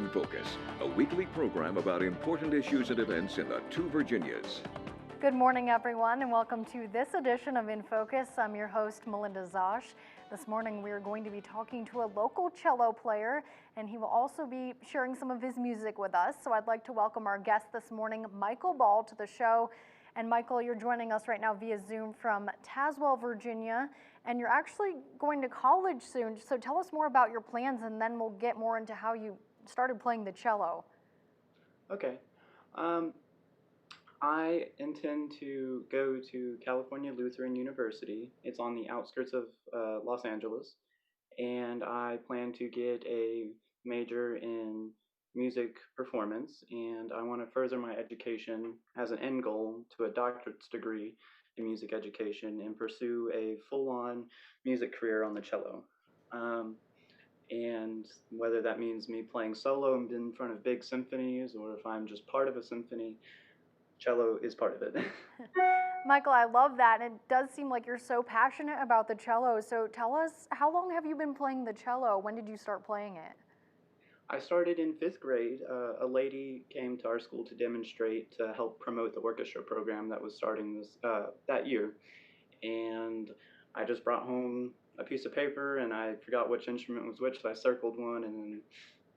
In Focus, a weekly program about important issues and events in the two Virginias. Good morning, everyone, and welcome to this edition of In Focus. I'm your host, Melinda Zosh. This morning, we are going to be talking to a local cello player, and he will also be sharing some of his music with us. So I'd like to welcome our guest this morning, Michael Ball, to the show. And Michael, you're joining us right now via Zoom from Tazewell, Virginia, and you're actually going to college soon. So tell us more about your plans, and then we'll get more into how you started playing the cello. Okay. I intend to go to California Lutheran University. It's on the outskirts of Los Angeles, and I plan to get a major in music performance, and I want to further my education as an end goal to a doctorate's degree in music education and pursue a full-on music career on the cello. And whether that means me playing solo and in front of big symphonies, or if I'm just part of a symphony, cello is part of it. Michael, I love that. And it does seem like you're so passionate about the cello. So tell us, how long have you been playing the cello? When did you start playing it? I started in 5th grade. A lady came to our school to demonstrate to help promote the orchestra program that was starting that year. And I just brought home a piece of paper and I forgot which instrument was which, so I circled one, and then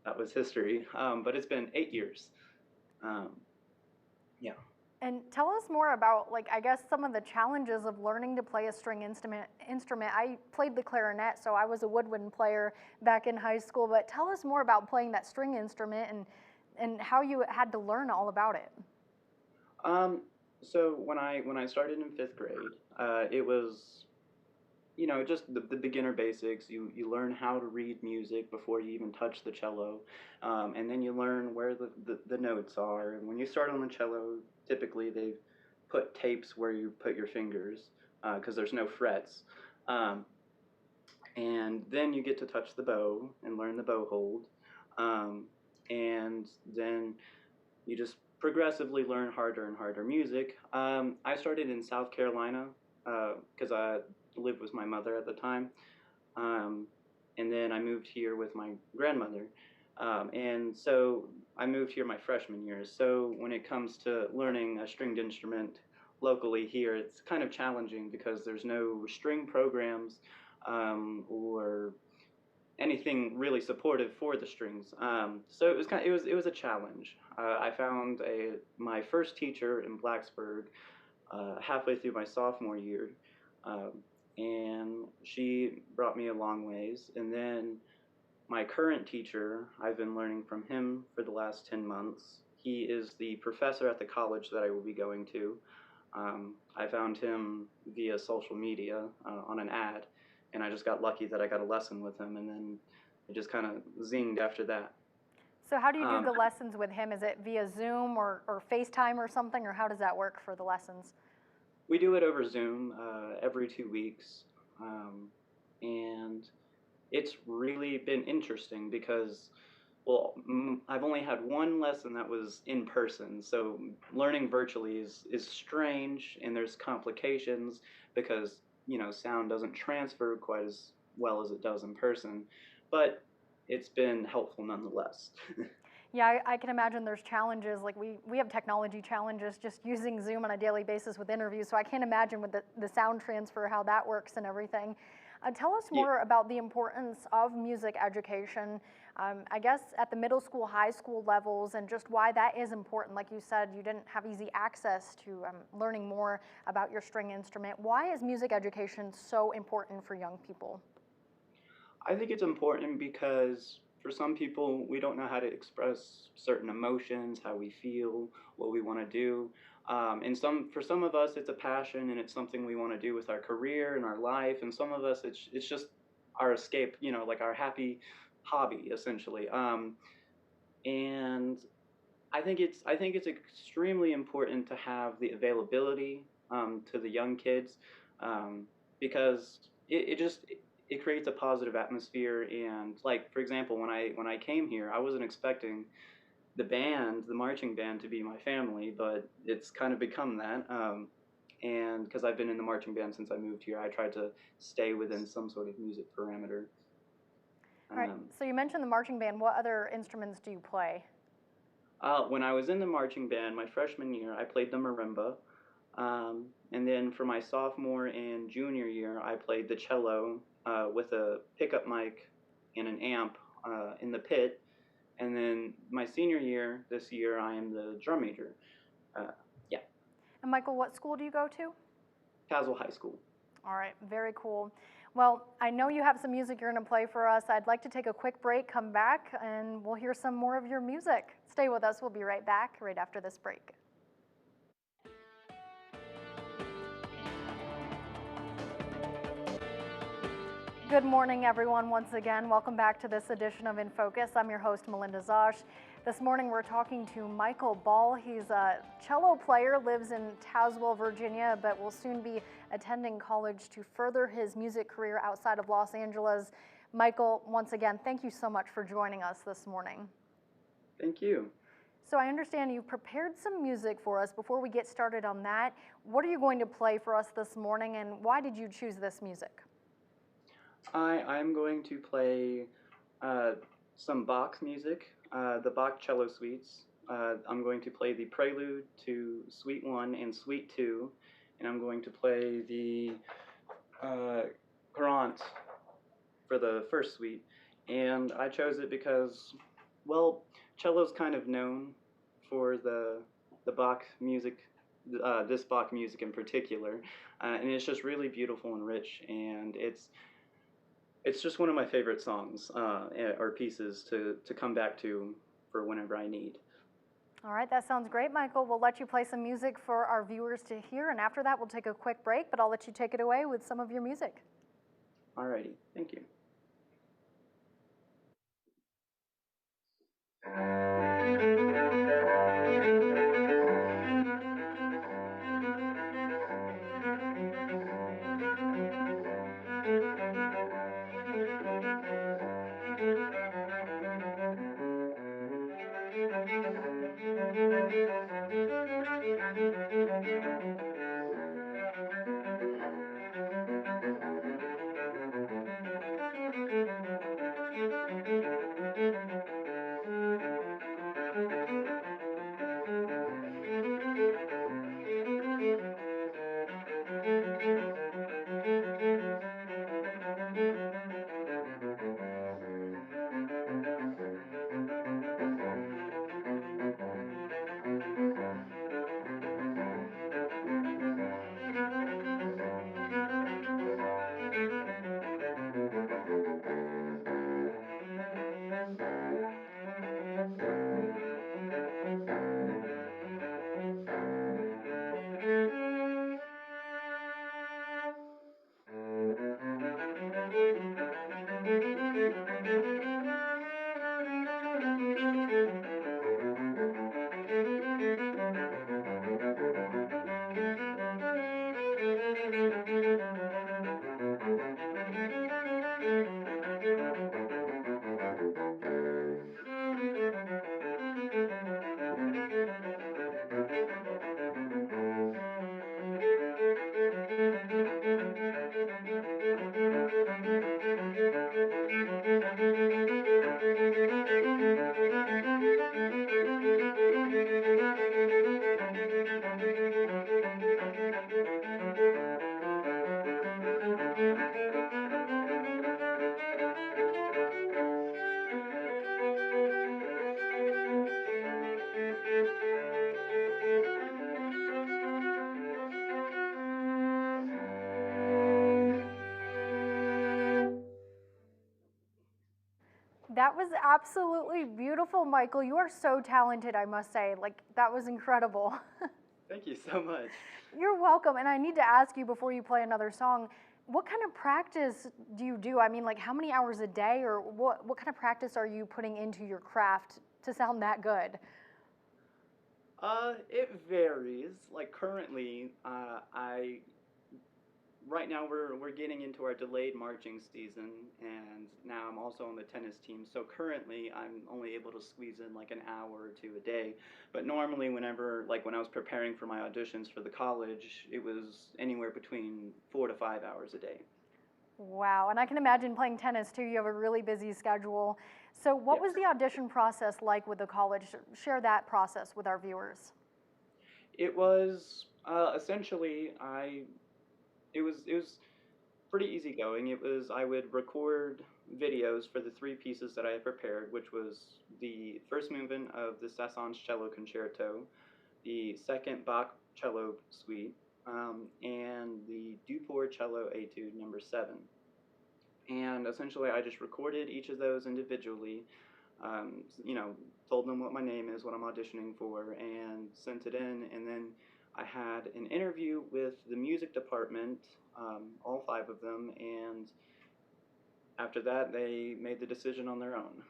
that was history. But it's been 8 years. Yeah. And tell us more about, I guess some of the challenges of learning to play a string instrument. I played the clarinet, so I was a woodwind player back in high school, but tell us more about playing that string instrument and how you had to learn all about it. So when I started in 5th grade, it was, just the beginner basics. You learn how to read music before you even touch the cello, and then you learn where the notes are. And when you start on the cello, typically they put tapes where you put your fingers because there's no frets. And then you get to touch the bow and learn the bow hold. And then you just progressively learn harder and harder music. I started in South Carolina because I lived with my mother at the time. And then I moved here with my grandmother. And so I moved here my freshman year. So when it comes to learning a stringed instrument locally here, it's kind of challenging because there's no string programs or anything really supportive for the strings. So it was a challenge. I found my first teacher in Blacksburg halfway through my sophomore year, and she brought me a long ways. And then my current teacher, I've been learning from him for the last 10 months. He is the professor at the college that I will be going to. I found him via social media on an ad, and I just got lucky that I got a lesson with him, and then it just kind of zinged after that. So how do you do the lessons with him? Is it via Zoom or FaceTime or something, or how does that work for the lessons? We do it over Zoom every 2 weeks, and it's really been interesting because, well, I've only had one lesson that was in person, so learning virtually is strange, and there's complications because, sound doesn't transfer quite as well as it does in person, but it's been helpful nonetheless. Yeah, I can imagine there's challenges. Like we have technology challenges just using Zoom on a daily basis with interviews, so I can't imagine with the sound transfer how that works and everything. Tell us more about the importance of music education, I guess at the middle school, high school levels, and just why that is important. Like you said, you didn't have easy access to learning more about your string instrument. Why is music education so important for young people? I think it's important because for some people, we don't know how to express certain emotions, how we feel, what we want to do. And for some of us, it's a passion and it's something we want to do with our career and our life. And some of us, it's just our escape, like our happy hobby, essentially. And I think it's extremely important to have the availability to the young kids because it creates a positive atmosphere. And like, for example, when I came here, I wasn't expecting the marching band, to be my family, but it's kind of become that. And because I've been in the marching band since I moved here, I tried to stay within some sort of music parameter. All right, so you mentioned the marching band. What other instruments do you play? When I was in the marching band my freshman year, I played the marimba. And then for my sophomore and junior year, I played the cello with a pickup mic and an amp in the pit. And then my senior year, this year, I am the drum major. Yeah, And Michael, what school do you go to? Tazewll High School. All right, very cool. Well, I know you have some music you're going to play for us. I'd like to take a quick break, come back, and we'll hear some more of your music. Stay with us. We'll be right back right after this break. Good morning, everyone. Once again, welcome back to this edition of In Focus. I'm your host, Melinda Zosh. This morning, we're talking to Michael Ball. He's a cello player, lives in Tazewell, Virginia, but will soon be attending college to further his music career outside of Los Angeles. Michael, once again, thank you so much for joining us this morning. Thank you. So I understand you've prepared some music for us. Before we get started on that, what are you going to play for us this morning, and why did you choose this music? I'm going to play some Bach music, the Bach cello suites. I'm going to play the prelude to Suite 1 and Suite 2, and I'm going to play the Courant for the first suite. And I chose it because, well, cello's kind of known for the Bach music, this Bach music in particular, and it's just really beautiful and rich, and it's just one of my favorite songs or pieces to come back to for whenever I need. All right, that sounds great, Michael. We'll let you play some music for our viewers to hear, and after that, we'll take a quick break, but I'll let you take it away with some of your music. Alrighty, thank you. That was absolutely beautiful, Michael. You are so talented, I must say. Like, that was incredible. Thank you so much. You're welcome. And I need to ask you before you play another song, what kind of practice do you do? I mean, like, how many hours a day, or what kind of practice are you putting into your craft to sound that good? It varies. Like currently, right now we're getting into our delayed marching season, and now I'm also on the tennis team. So currently, I'm only able to squeeze in like an hour or two a day. But normally, when I was preparing for my auditions for the college, it was anywhere between 4 to 5 hours a day. Wow, and I can imagine playing tennis too. You have a really busy schedule. So what was Yes. the audition process like with the college? Share that process with our viewers. It was essentially it was pretty easygoing. It was I would record videos for the three pieces that I had prepared, which was the first movement of the Saint-Saëns Cello Concerto, the second Bach Cello Suite, and the Duport Cello Etude Number 7. And essentially, I just recorded each of those individually. You know, told them what my name is, what I'm auditioning for, and sent it in. And then I had an interview with the music department, all five of them, and after that, they made the decision on their own.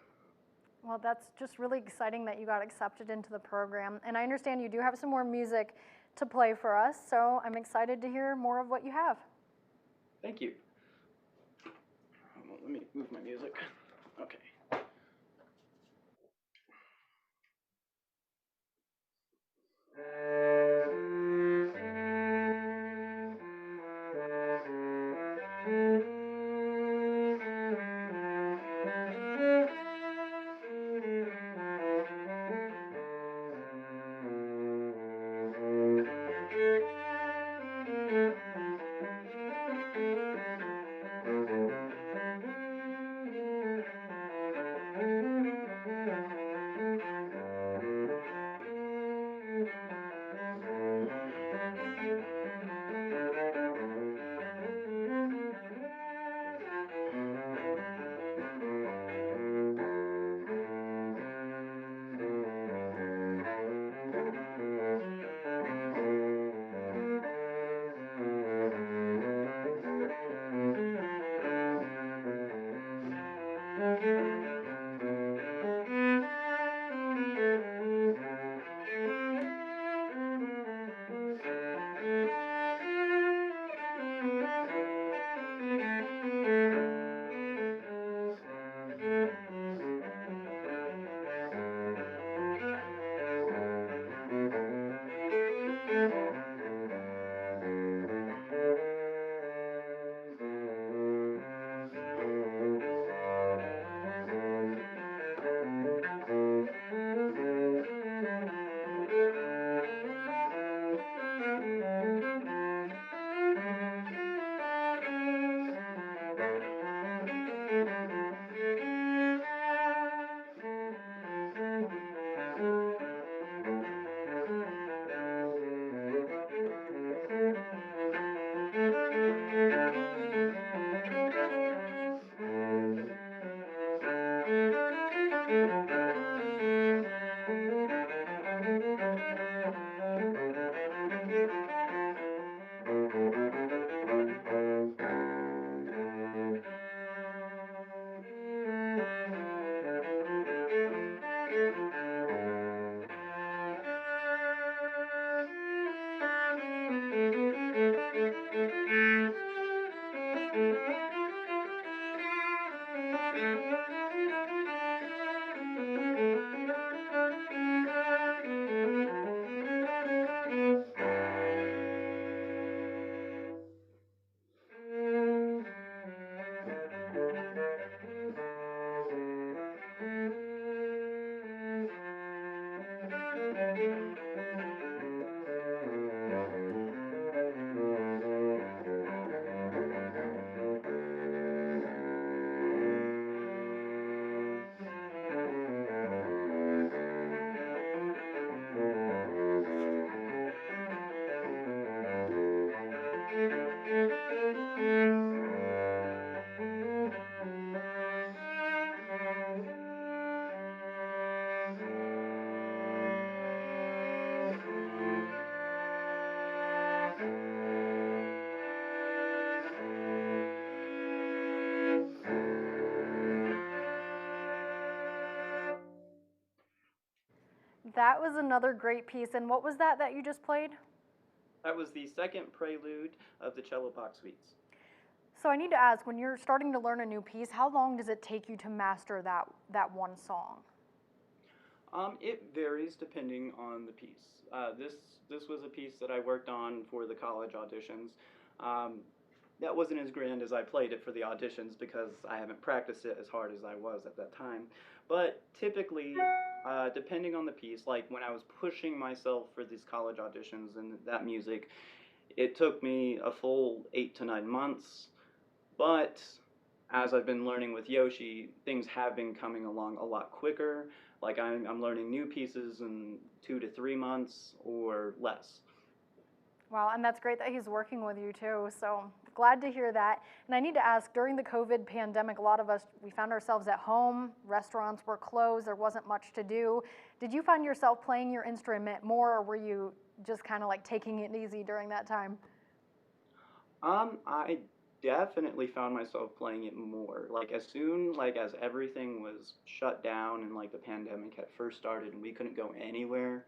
Well, that's just really exciting that you got accepted into the program. And I understand you do have some more music to play for us, so I'm excited to hear more of what you have. Thank you. Well, let me move my music. Okay. That was another great piece. And what was that you just played? That was the second prelude of the Cello Bach Suites. So I need to ask, when you're starting to learn a new piece, how long does it take you to master that one song? It varies depending on the piece. This was a piece that I worked on for the college auditions. that wasn't as grand as I played it for the auditions because I haven't practiced it as hard as I was at that time. But typically, depending on the piece, like when I was pushing myself for these college auditions and that music, it took me a full 8 to 9 months. But as I've been learning with Yoshi, things have been coming along a lot quicker. Like I'm learning new pieces in 2 to 3 months or less. Wow, and that's great that he's working with you too. So glad to hear that. And I need to ask, during the COVID pandemic, a lot of us, we found ourselves at home, restaurants were closed, there wasn't much to do. Did you find yourself playing your instrument more, or were you just kind of like taking it easy during that time? I definitely found myself playing it more. Like as soon like as everything was shut down and like the pandemic had first started and we couldn't go anywhere,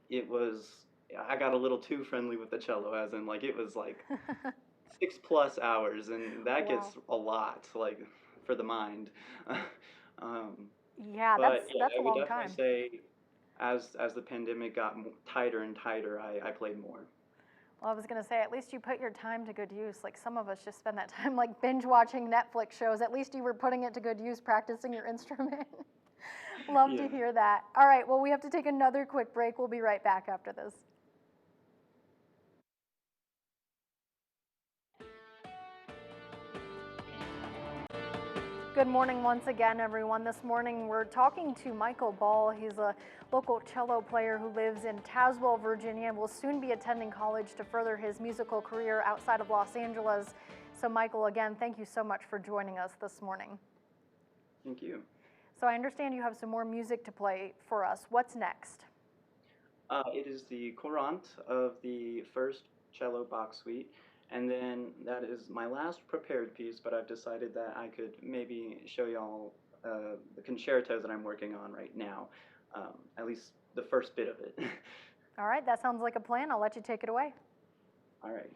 it was I got a little too friendly with the cello, as in like it was like 6 plus hours, and that gets Wow. a lot like for the mind. um, Yeah, but yeah, that's I a would long definitely time. say as the pandemic got tighter and tighter, I played more. Well, I was going to say, at least you put your time to good use. Like some of us just spend that time like binge watching Netflix shows. At least you were putting it to good use, practicing your instrument. Love to Yeah. hear that. All right, well, we have to take another quick break. We'll be right back after this. Good morning once again, everyone. This morning we're talking to Michael Ball. He's a local cello player who lives in Tazewell, Virginia, and will soon be attending college to further his musical career outside of Los Angeles. So Michael, again, thank you so much for joining us this morning. Thank you. So I understand you have some more music to play for us. What's next? It is the courant of the first cello Bach suite, and then that is my last prepared piece, but I've decided that I could maybe show y'all the concerto that I'm working on right now, at least the first bit of it. All right, that sounds like a plan. I'll let you take it away. All right.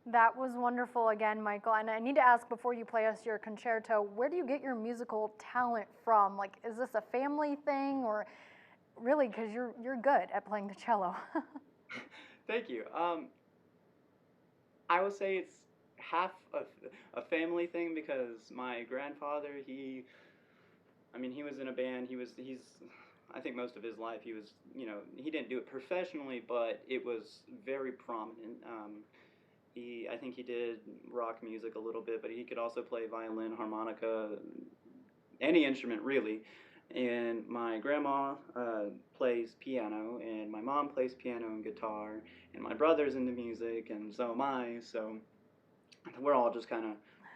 That was wonderful again, Michael. And I need to ask before you play us your concerto, where do you get your musical talent from? Like, is this a family thing, or really, because you're good at playing the cello? Thank you. I would say it's half a family thing because my grandfather, he was in a band. He's I think most of his life he was, he didn't do it professionally, but it was very prominent. I think he did rock music a little bit, but he could also play violin, harmonica, any instrument really. And my grandma plays piano, and my mom plays piano and guitar, and my brother's into music, and so am I. So we're all just kind of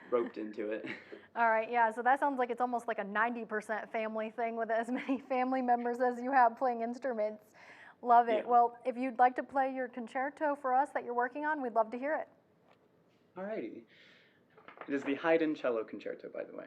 roped into it. All right, yeah, so that sounds like it's almost like a 90% family thing with as many family members as you have playing instruments. Love it. Yeah. Well, if you'd like to play your concerto for us that you're working on, we'd love to hear it. Alrighty. It is the Haydn Cello Concerto, by the way.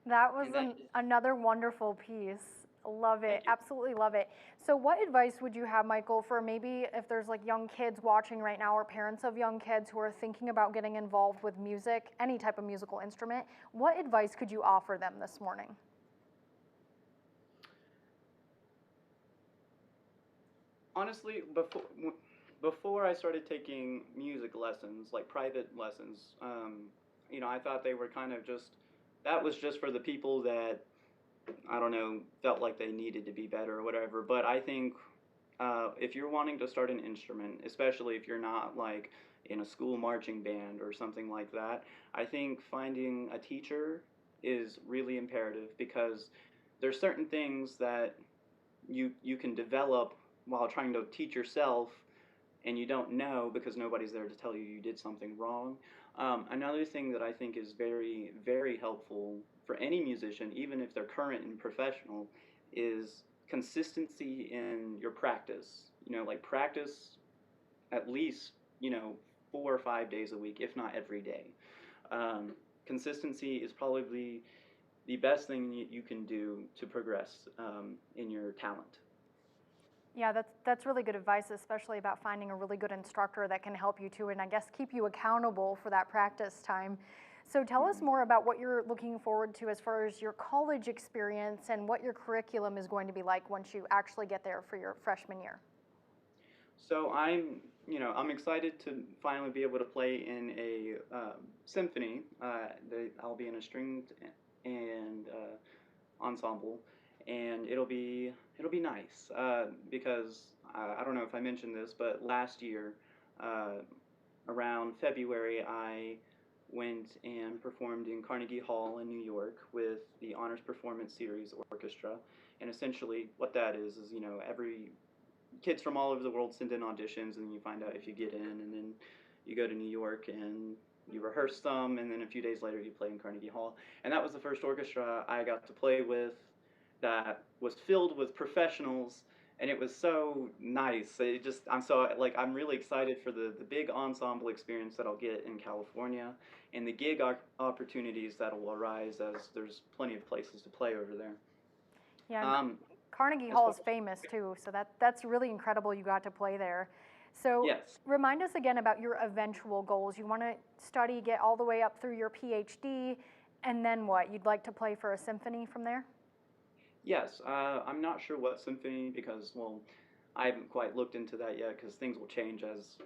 That was And that another wonderful piece. Love it, Thank you. absolutely love it. So what advice would you have, Michael, for maybe if there's like young kids watching right now or parents of young kids who are thinking about getting involved with music, any type of musical instrument, what advice could you offer them this morning? Honestly, before I started taking music lessons, like private lessons, I thought they were kind of just that was just for the people that I don't know felt like they needed to be better or whatever. But I think if you're wanting to start an instrument, especially if you're not like in a school marching band or something like that, I think finding a teacher is really imperative because there's certain things that you can develop while trying to teach yourself and you don't know because nobody's there to tell you you did something wrong. Another thing that I think is very, very helpful for any musician, even if they're current and professional, is consistency in your practice. Like practice at least, 4 or 5 days a week, if not every day. Um, Consistency is probably the best thing you can do to progress in your talent. Yeah, that's really good advice, especially about finding a really good instructor that can help you too, and I guess keep you accountable for that practice time. So tell us Mhm. more about what you're looking forward to as far as your college experience and what your curriculum is going to be like once you actually get there for your freshman year. So I'm excited to finally be able to play in a symphony. I'll be in a stringed and ensemble, and it'll be nice because I don't know if I mentioned this, but last year, uh, around February, I went and performed in Carnegie Hall in New York with the Honors Performance Series Orchestra, and essentially what that is every kids from all over the world send in auditions, and you find out if you get in, and then you go to New York and you rehearse some, and then a few days later you play in Carnegie Hall. And that was the first orchestra I got to play with that was filled with professionals, and it was so nice. I'm really excited for the big ensemble experience that I'll get in California and the gig opportunities that will arise as there's plenty of places to play over there. Yeah, and Um, Carnegie as Hall far is famous too, so that's really incredible you got to play there. So Yes. remind us again about your eventual goals. You want to study, get all the way up through your PhD, and then what? You'd like to play for a symphony from there? Yes, I'm not sure what symphony because, well, I haven't quite looked into that yet because things will change as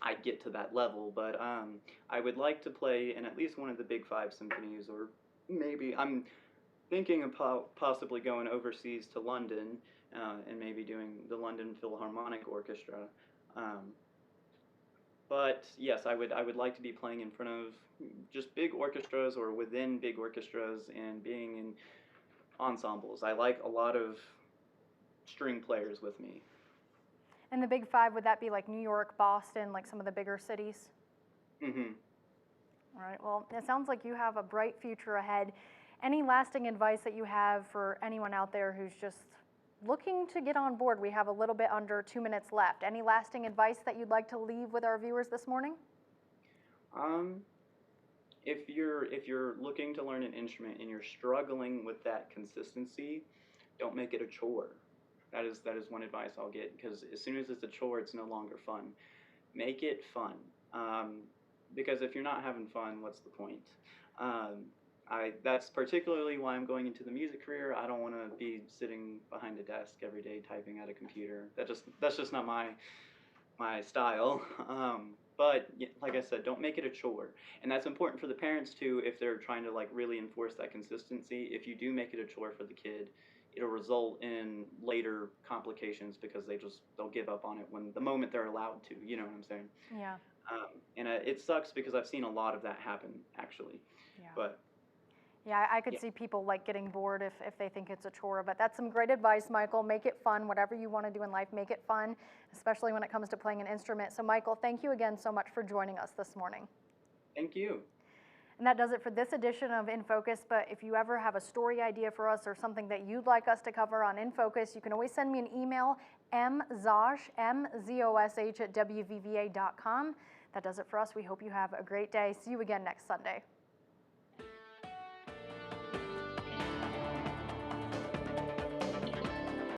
I get to that level. But I would like to play in at least one of the big five symphonies, or maybe I'm thinking of possibly going overseas to London and maybe doing the London Philharmonic Orchestra. Um, but yes, I would like to be playing in front of just big orchestras or within big orchestras and being in ensembles. I like a lot of string players with me. And the big five, would that be like New York, Boston, like some of the bigger cities? Hmm. All right, well, it sounds like you have a bright future ahead. Any lasting advice that you have for anyone out there who's just looking to get on board? We have a little bit under 2 minutes left. Any lasting advice that you'd like to leave with our viewers this morning? Um, if you're looking to learn an instrument and you're struggling with that consistency, don't make it a chore. That is one advice I'll get, because as soon as it's a chore, it's no longer fun. Make it fun. Um, because if you're not having fun, what's the point? Um, that's particularly why I'm going into the music career. I don't want to be sitting behind a desk every day typing at a computer. That's just not my style. But like I said, don't make it a chore, and that's important for the parents too. If they're trying to like really enforce that consistency, if you do make it a chore for the kid, it'll result in later complications, because they'll give up on it when the moment they're allowed to. You know what I'm saying? Yeah. And it sucks because I've seen a lot of that happen actually. Yeah. But Yeah, I could yeah. see people like getting bored if they think it's a chore, but that's some great advice, Michael. Make it fun. Whatever you want to do in life, make it fun, especially when it comes to playing an instrument. So, Michael, thank you again so much for joining us this morning. Thank you. And that does it for this edition of In Focus. But if you ever have a story idea for us or something that you'd like us to cover on In Focus, you can always send me an email, mzosh, M-Z-O-S-H @WVVA.com. That does it for us. We hope you have a great day. See you again next Sunday.